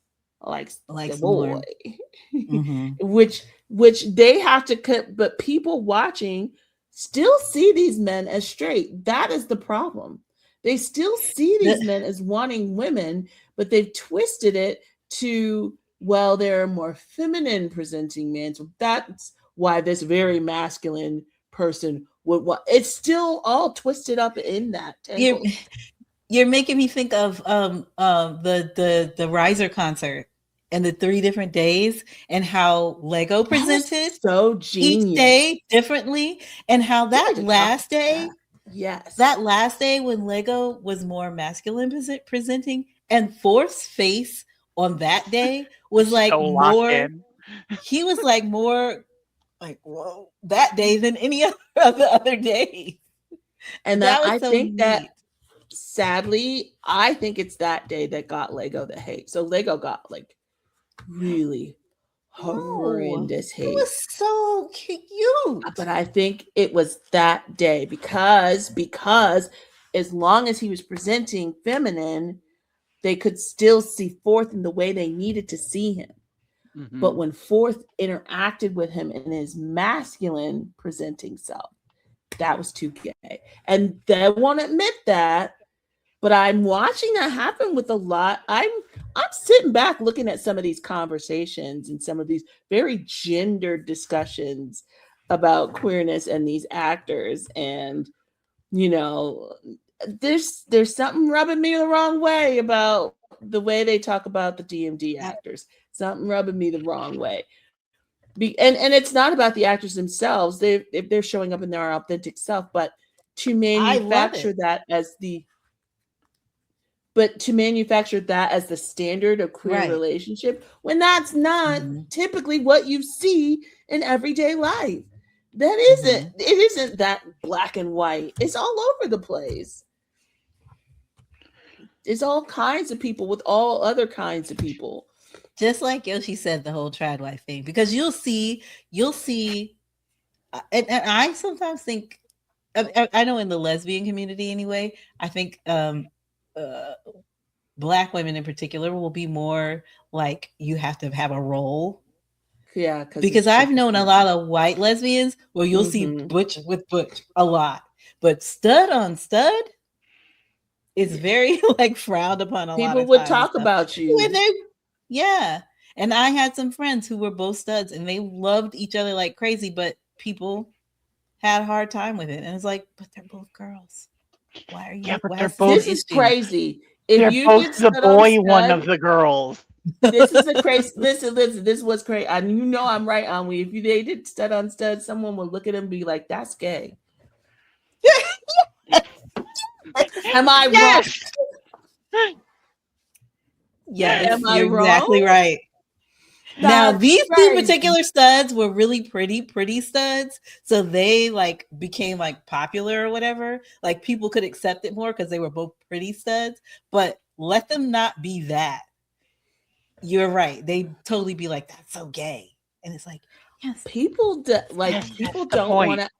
A: likes the boy. Mm-hmm. which they have to cut, but people watching still see these men as straight. That is the problem. They still see these men as wanting women, but they've twisted it to, well, they're a more feminine presenting man. So that's why this very masculine person would want. It's still all twisted up in that.
C: You're making me think of the Riser concert and the 3 different days and how Lego presented
A: so genius.
C: Each day differently, and how that last day.
A: Yes.
C: That last day when Lego was more masculine presenting, and Forth's face on that day was like so more, he was like more like, whoa, that day than any other day.
A: And I think that sadly, I think it's that day that got Lego the hate. So Lego got like really horrendous hate.
C: It was so cute.
A: But I think it was that day because as long as he was presenting feminine, they could still see Forth in the way they needed to see him. Mm-hmm. But when Forth interacted with him in his masculine presenting self, that was too gay. And they won't admit that, but I'm watching that happen with a lot. I'm sitting back looking at some of these conversations and some of these very gendered discussions about queerness and these actors. And, you know, there's something rubbing me the wrong way about the way they talk about the DMD actors. Something rubbing me the wrong way. And it's not about the actors themselves. If they're showing up in their authentic self, but to manufacture that as the standard of queer relationship, when that's not typically what you see in everyday life. That isn't, it isn't that black and white. It's all over the place. It's all kinds of people with all other kinds of people.
C: Just like Yoshi said, the whole trad wife thing, because you'll see, and I sometimes think, I know in the lesbian community anyway, I think Black women in particular will be more like you have to have a role.
A: Yeah,
C: because I've known a lot of white lesbians where you'll see butch with butch a lot, but stud on stud is very like frowned upon.
A: People would talk about you.
C: Yeah. And I had some friends who were both studs and they loved each other like crazy, but people had a hard time with it, and it's like, but they're both girls. Why are you?
B: Yeah, but
C: why
B: they're
C: is
B: both.
A: This is crazy. If
B: They're
A: you
B: both
A: get
B: the
A: stud
B: boy
A: on
B: one
A: stud,
B: of the girls.
A: this is a crazy. Listen. This was crazy. And you know I'm right, Anwi. If they did stud on stud, someone would look at him and be like, "That's gay." Am I wrong?
C: Yes,
A: Am I
C: you're exactly
A: wrong?
C: right. Now,
A: That's
C: these two
A: crazy.
C: particular studs were really pretty studs. So they like became like popular or whatever. Like people could accept it more because they were both pretty studs. But let them not be that. You're right. They totally be like, that's so gay. And it's like, yes.
A: People don't want to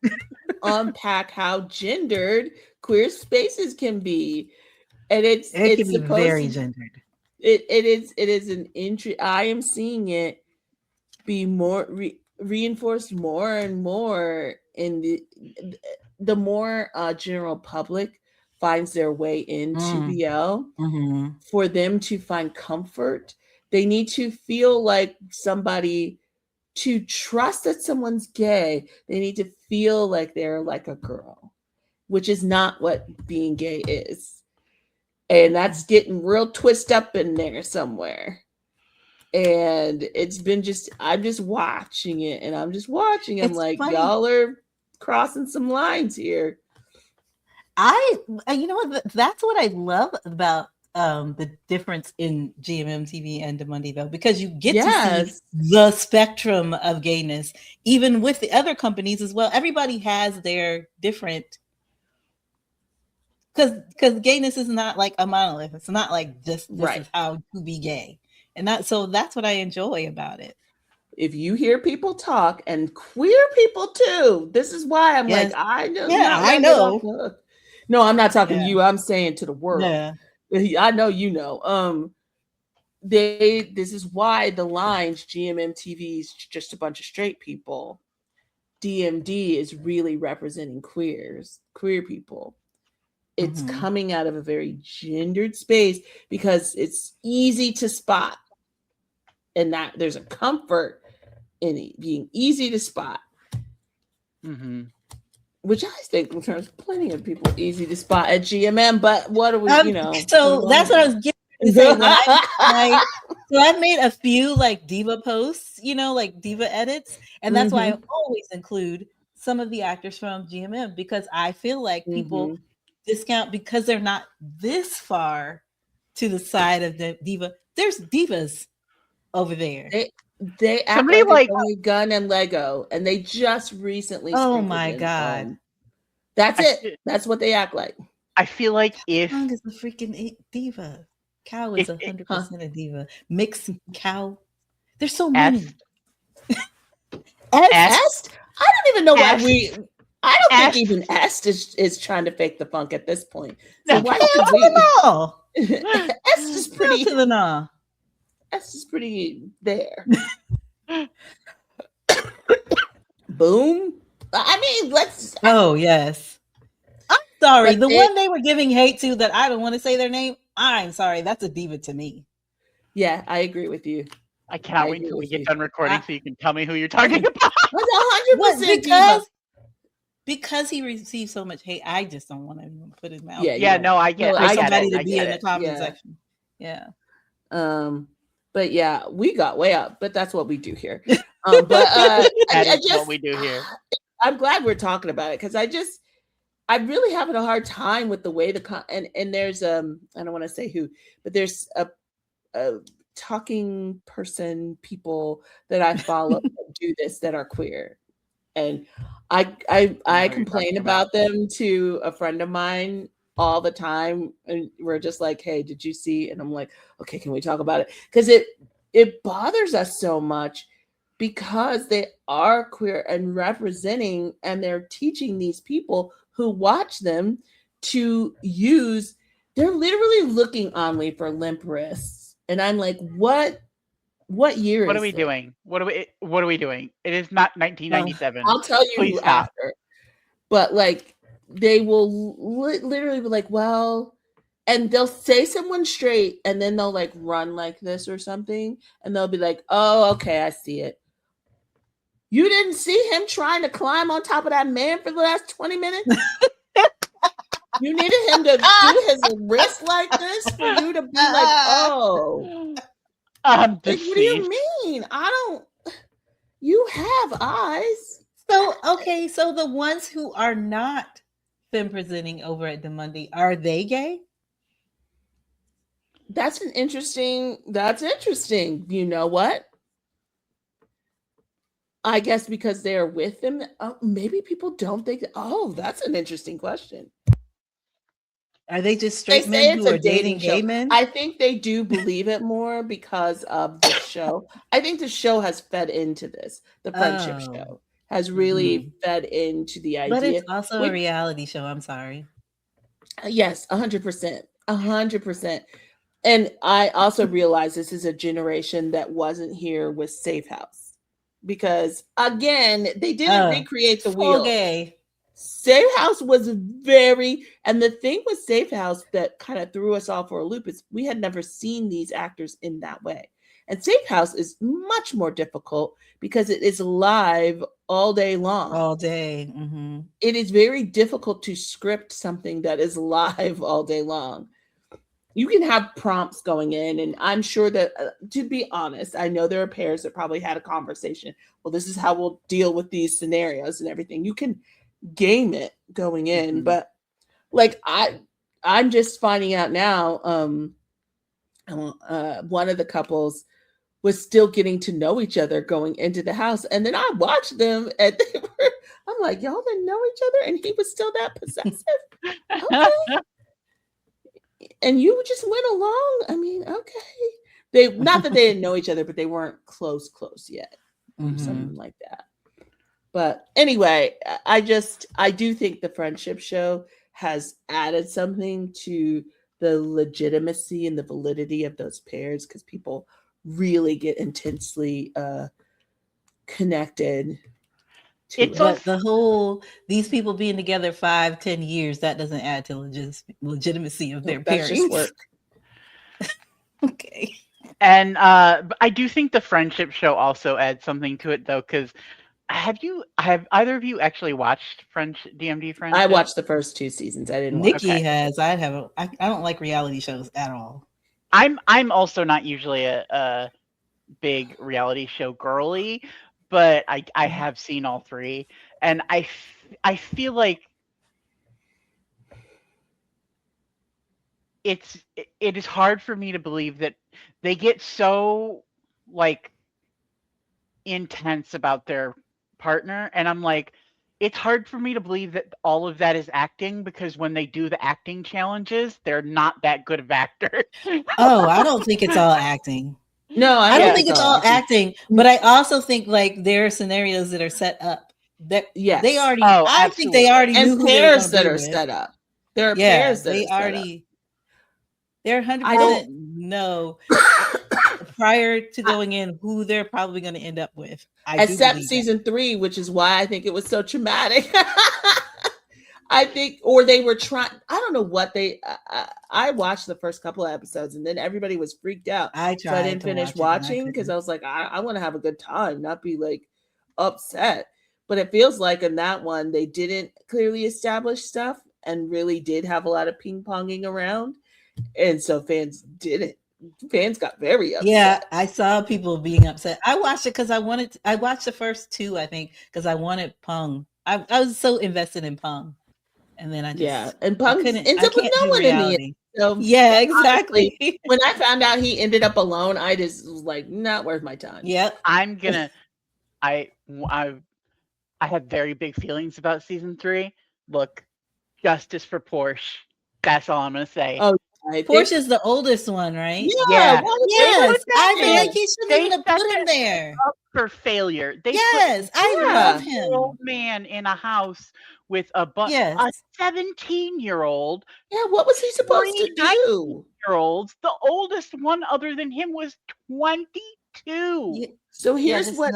A: unpack how gendered queer spaces can be. And it can be
C: very gendered.
A: It is an interest. I am seeing it be more reinforced more and more in the more general public finds their way into BL. For them to find comfort, they need to feel like somebody, to trust that someone's gay. They need to feel like they're like a girl, which is not what being gay is. And that's getting real twisted up in there somewhere. And it's been I'm just watching it, and I'm just watching. I'm like, funny. Y'all are crossing some lines here.
C: You know what? That's what I love about the difference in GMM TV and Demundi, though, because you get to see the spectrum of gayness, even with the other companies as well. Everybody has their different. Because gayness is not like a monolith. It's not like this is how to be gay. And that's what I enjoy about it.
A: If you hear people talk, and queer people too, this is why I'm like, I know.
C: Yeah, I know.
A: No, I'm not talking to you. I'm saying to the world.
C: Yeah.
A: I know you know. This is why the lines GMM TV is just a bunch of straight people. DMD is really representing queer people. It's coming out of a very gendered space because it's easy to spot, and that there's a comfort in it being easy to spot. Which I think there's plenty of people easy to spot at GMM, but what are we,
C: So that's what I was getting to say. So I've made a few like diva posts, like diva edits, and that's why I always include some of the actors from GMM, because I feel like people discount because they're not this far to the side of the diva. There's divas over there.
A: They act like only Gun and Lego, and they just recently.
C: Oh my god,
A: that's it. That's what they act like.
B: I feel like if
C: Kong is a freaking diva, Cow is 100% a diva. Mixed Cow, there's so many.
A: Est? I don't even know why I don't think even Est is trying to fake the funk at this point. So why should we? Est is pretty. Est is pretty there. Boom. I mean, let's.
C: Oh yes. I'm sorry. The one they were giving hate to that I don't want to say their name. I'm sorry. That's a diva to me.
A: Yeah, I agree with you.
B: I cannot wait until we get done recording so you can tell me who you're talking about.
A: 100%
C: because he received so much hate. I just don't want to even put his mouth.
B: Yeah. No, I get. I get
C: somebody
B: it.
C: to be in the comment section. Yeah.
A: But yeah, we got way up. But that's what we do here.
B: What we do here.
A: I'm glad we're talking about it because I'm really having a hard time with the way and there's I don't want to say who, but there's a talking people that I follow that do this that are queer, and I complain about them to a friend of mine all the time, and we're just like, hey, did you see? And I'm like, okay, can we talk about it? Because it bothers us so much because they are queer and representing, and they're teaching these people who watch them to use. They're literally looking on me for limp wrists, and I'm like, what year?
B: What are we doing? What are we doing? It is not 1997.
A: I'll tell you after. But like, they will literally be like, well, and they'll say someone straight, and then they'll like run like this or something, and they'll be like, oh, okay, I see it. You didn't see him trying to climb on top of that man for the last 20 minutes? You needed him to do his wrist like this for you to be like, oh.
B: I'm
A: Like, what do you mean? You have eyes.
C: So, okay, so the ones who are not femme presenting over at the Monday, are they gay?
A: That's interesting. You know what? I guess because they're with them, maybe people don't think. Oh, that's an interesting question.
C: Are they just straight men who are dating gay men?
A: I think they do believe it more because of the show. I think the show has fed into this. The friendship show has really fed into the idea.
C: But it's also a reality show. I'm sorry.
A: Yes, 100%. 100%. And I also realize this is a generation that wasn't here with Safe House. Because again, they didn't recreate the wheel.
C: Gay.
A: Safe House was and the thing with Safe House that kind of threw us all for a loop is we had never seen these actors in that way. And Safe House is much more difficult because it is live all day long.
C: All day. Mm-hmm.
A: It is very difficult to script something that is live all day long. You can have prompts going in, and I'm sure that, to be honest, I know there are pairs that probably had a conversation. Well, this is how we'll deal with these scenarios and everything. You can game it going in, but like I'm just finding out now, one of the couples was still getting to know each other going into the house, and then I watched them, and I'm like, y'all didn't know each other, and he was still that possessive. Okay. And you just went along. I mean, okay. Not that they didn't know each other, but they weren't close yet. Something like that. But anyway, I do think the friendship show has added something to the legitimacy and the validity of those pairs because people really get intensely connected.
C: But the whole these people being together 5-10 years, that doesn't add to legitimacy of their pairing.
A: Work.
C: Okay.
B: And I do think the friendship show also adds something to it though, because have either of you actually watched DMD Friendship?
A: I watched the first 2 seasons. I didn't.
C: Nikki has. I haven't. I don't like reality shows at all.
B: I'm also not usually a big reality show girly, but I have seen all 3, and I feel like it is hard for me to believe that they get so like intense about their partner, and I'm like, it's hard for me to believe that all of that is acting, because when they do the acting challenges, they're not that good of actors.
C: Oh, I don't think it's all acting.
A: No,
C: I don't think it's all acting, but I also think like there are scenarios that are set up that they already. I think they already knew who
A: pairs that are set up. There are pairs that
C: they
A: are
C: already. They're 100% know prior to going in who they're probably going to end up with.
A: Except season 3, which is why I think it was so traumatic. I think, or they were trying, I don't know what I watched the first couple of episodes and then everybody was freaked out. So I didn't finish watching because I was like, I want to have a good time, not be like upset. But it feels like in that one, they didn't clearly establish stuff and really did have a lot of ping ponging around. And so fans got very upset.
C: Yeah, I saw people being upset. I watched it because I watched the first 2, I think, because I wanted Pung. I was so invested in Pung. And then
A: and Pung ends up with no one in the end. So
C: yeah, exactly.
A: Honestly, when I found out he ended up alone, I just was like, not worth my time.
C: Yep.
B: I had very big feelings about season 3. Look, justice for Porsche. That's all I'm gonna say.
A: Oh,
C: Porsche is the oldest one, right?
A: Yeah.
C: Yes. I feel like he shouldn't have put him there.
B: Up for failure.
C: I love him.
B: Old man in a house with a 17-year-old.
A: Yeah, what was he supposed to do?
B: Year-olds. The oldest one other than him was 22.
A: Yeah. So here's why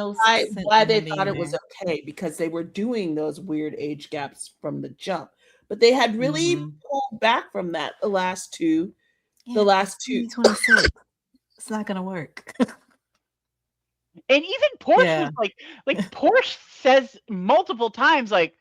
A: they thought it was okay, because they were doing those weird age gaps from the jump. But they had really pulled back from that the last two.
C: 26. It's not gonna work.
B: And even Porsche was like Porsche says multiple times, like,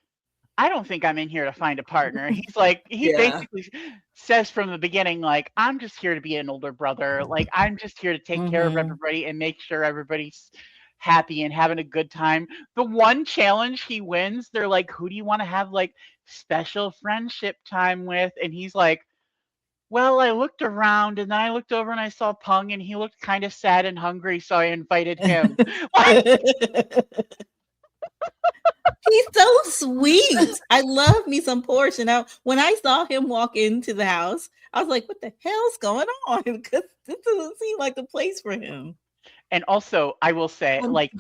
B: I don't think I'm in here to find a partner. He's like, he basically says from the beginning, like, I'm just here to be an older brother. Like, I'm just here to take care of everybody and make sure everybody's happy and having a good time. The one challenge he wins, they're like, who do you want to have like special friendship time with? And he's like, well, I looked around and then I looked over and I saw Pung and he looked kind of sad and hungry, so I invited him.
C: He's so sweet. I love me some Porsche. Now, when I saw him walk into the house, I was like, what the hell's going on? Because this doesn't seem like the place for him.
B: And also, I will say, like,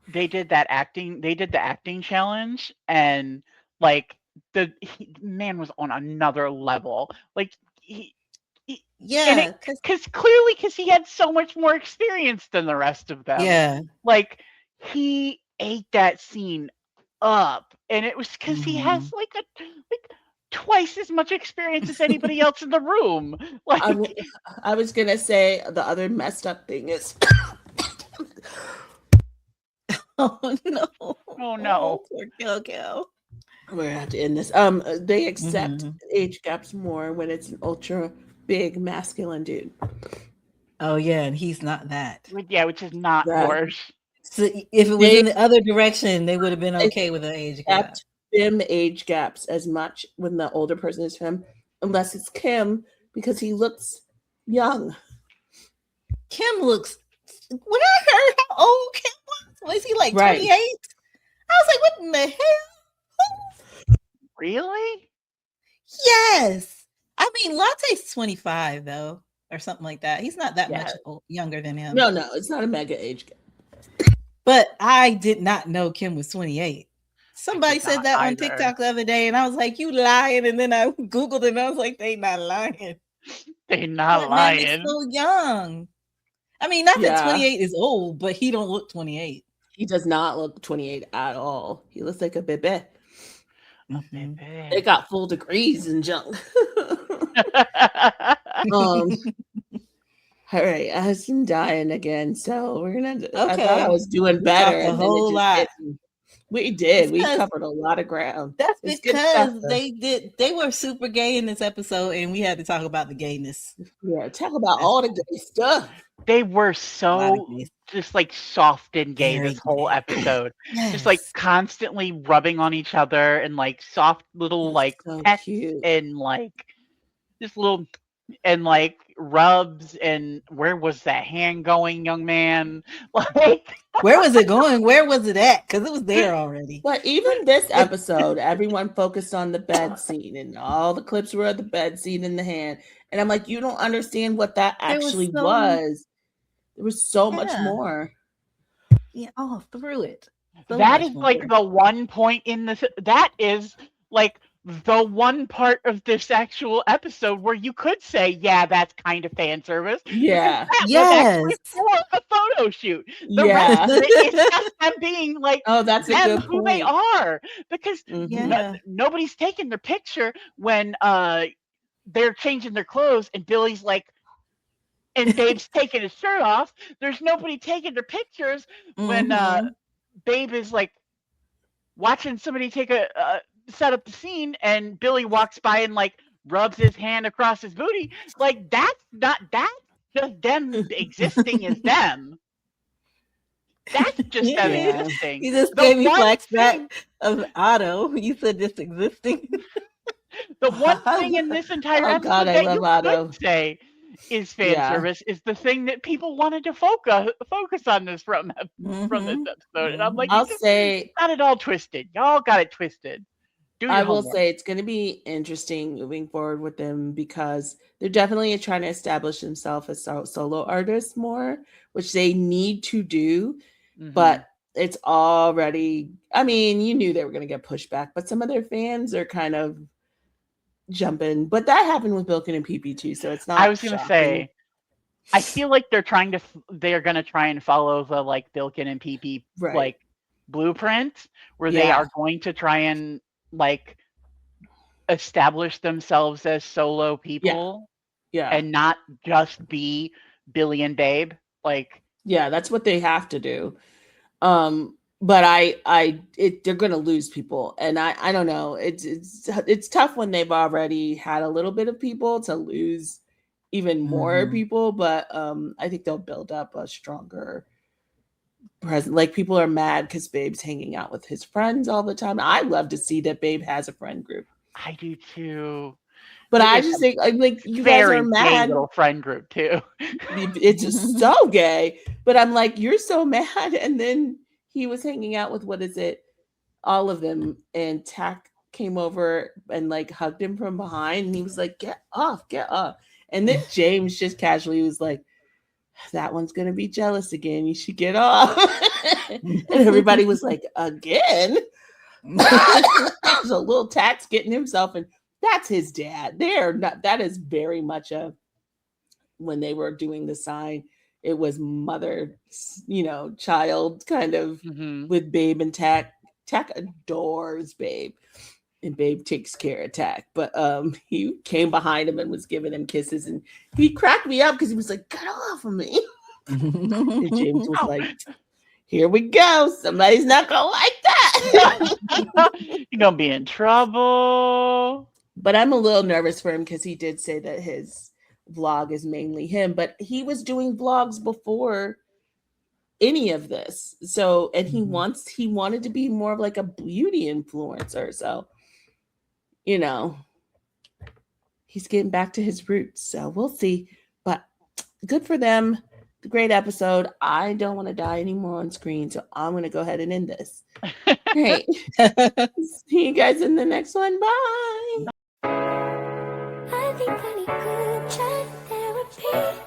B: they did the acting challenge, and like the man was on another level. Like because he had so much more experience than the rest of them.
C: Yeah,
B: like he ate that scene up, and it was because he has like twice as much experience as anybody else in the room. Like
A: I was gonna say the other messed up thing is.
C: Oh no!
B: Oh no!
C: Poor Kel.
A: We're gonna have to end this. They accept age gaps more when it's an ultra big masculine dude.
C: Oh yeah, and he's not that.
B: Yeah, which is not Porsche.
C: So if it was in the other direction, they would have been okay with an age gap.
A: Him age gaps as much when the older person is him, unless it's Kim, because he looks young.
C: Kim looks. When I heard how old Kim was he like 28? I was like, what in the hell?
B: Really?
C: Yes. I mean, Latte's 25 though, or something like that. He's not that much younger than him.
A: No, it's not a mega age gap.
C: But I did not know Kim was 28. Somebody said that on TikTok the other day, and I was like, you lying. And then I Googled it, and I was like, they not lying.
B: They not lying.
C: Man, so young. I mean, not that 28 is old, but he don't look 28.
A: He does not look 28 at all. He looks like a bebe. They got full degrees and junk. All right, I was dying again, so we're gonna. Okay. I thought I was doing better.
C: A whole lot.
A: We did. We covered a lot of ground.
C: That's because they were super gay in this episode, and we had to talk about the gayness.
A: Yeah, talk about all the gay stuff.
B: They were so just like soft and gay this whole episode. Yes. Just like constantly rubbing on each other and like soft little like pets and like just little and like rubs. And where was that hand going, young man? Like
C: where was it going? Where was it at? Because it was there already.
A: But even this episode, everyone focused on the bed scene, and all the clips were of the bed scene in the hand. And I'm like, you don't understand what that actually was. There was so much more.
C: Yeah, all through it.
B: That is like the one point in this. That is like the one part of this actual episode where you could say, yeah, that's kind of fan service.
A: Yeah.
C: Yes.
B: For a photo shoot. The rest of it is just them being like,
A: that's a good
B: who
A: point.
B: they are. Because nobody's taking their picture when they're changing their clothes and Billy's like, and Babe's taking his shirt off. There's nobody taking their pictures when Babe is like watching somebody take set up the scene, and Billy walks by and like rubs his hand across his booty. Like that's just them existing as them. That's just them existing.
C: You just gave me flashback of Otto. You said just existing.
B: The one thing in this entire episode that you could say is fan service is the thing that people wanted to focus on this from this episode. And I'm like,
A: I'll say
B: got it all twisted. Y'all got it twisted.
A: I will say it's going to be interesting moving forward with them because they're definitely trying to establish themselves as solo artists more, which they need to do. But it's already, I mean, you knew they were going to get pushed back, but some of their fans are kind of jumping. But that happened with Bilkin and PP too, so it's not.
B: I was going to say, I feel like they're going to try and follow the like Bilkin and PP like blueprint, where they are going to try and like establish themselves as solo people, and not just be Billy and Babe. Like
A: Yeah, that's what they have to do. But they're going to lose people, and I don't know. It's tough when they've already had a little bit of people to lose even more people. But I think they'll build up a stronger present. Like, people are mad because Babe's hanging out with his friends all the time. I love to see that Babe has a friend group.
B: I do too.
A: But I just think, like, you guys are mad.
B: Little friend group too.
A: It's just so gay. But I'm like, you're so mad, and then he was hanging out with, what is it, all of them, and Tack came over and like hugged him from behind, and he was like, get off. And then James just casually was like, that one's gonna be jealous again, you should get off. And everybody was like, again? So little Tack's getting himself, and that's his dad. That is very much when they were doing the sign, it was mother, child kind of with Babe and Tack. Tack adores Babe, and Babe takes care of Tack. But he came behind him and was giving him kisses, and he cracked me up because he was like, get off of me. And James was like, here we go. Somebody's not gonna like that.
B: You're gonna be in trouble.
A: But I'm a little nervous for him because he did say that his vlog is mainly him, but he was doing vlogs before any of this. So, and he wanted to be more of like a beauty influencer. So, he's getting back to his roots. So we'll see. But good for them. Great episode. I don't want to die anymore on screen, so I'm going to go ahead and end this. Great. See you guys in the next one. Bye.
H: I think I need good chat therapy.